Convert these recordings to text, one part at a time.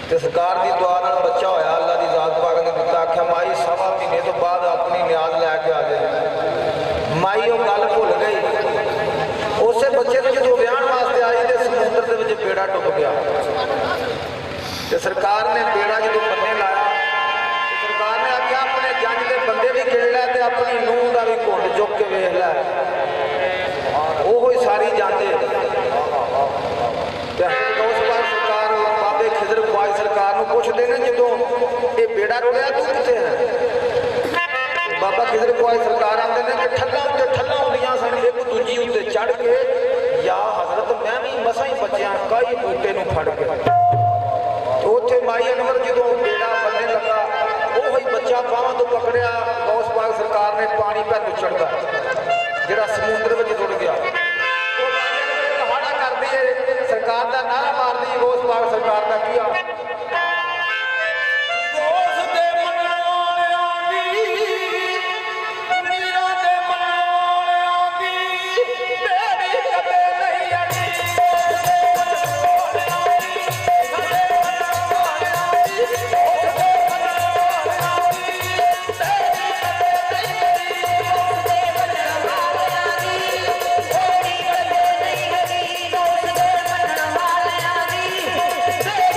तो सरकार की दुआ नाल बच्चा होया, अल्लाह की जात पाक ने दिता। आख्या माई सवा महीने तो बाद अपनी न्याज लैके आ जाए। माई वो गल भुल गई। उस बच्चे को जो विआहण वास्ते आई तो समुद्र के बेड़ा डुब गया। तो सरकार ने बेड़ा जो बन्ने लाया, तो सरकार ने आख्या अपने जंज के बंदे भी गिन लै ते अपनी नूह का भी घुंड चुक के वेख लै। वो ही सारी जाते खिजर ख्वाज सरकार पुछते हैं जो ये बेड़ा रुड़िया तू कितने है। बाबा खिजर ख्वाज सरकार आते हैं कि ठल्ला उत्ते ठल्ला होंदियां सन, एक दूजी उत्ते चढ़ के या हजरत मैं भी मसा ही बचिया कई बूटे नूं फड़ के। तो उत्थे माई अनवर जो बेड़ा बनने लगा, वो ही बच्चा बाहों तो पकड़िया। गौस पाक सरकार ने पानी पर उछड़ता जिहड़ा समुद्र में रुड़ गया। सरकार का नारा मार दी। गौस पाक सरकार का किया Hey!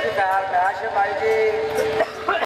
ਦੀ ਫਰਮਾਇਸ਼ ਬਾਈ ਜੀ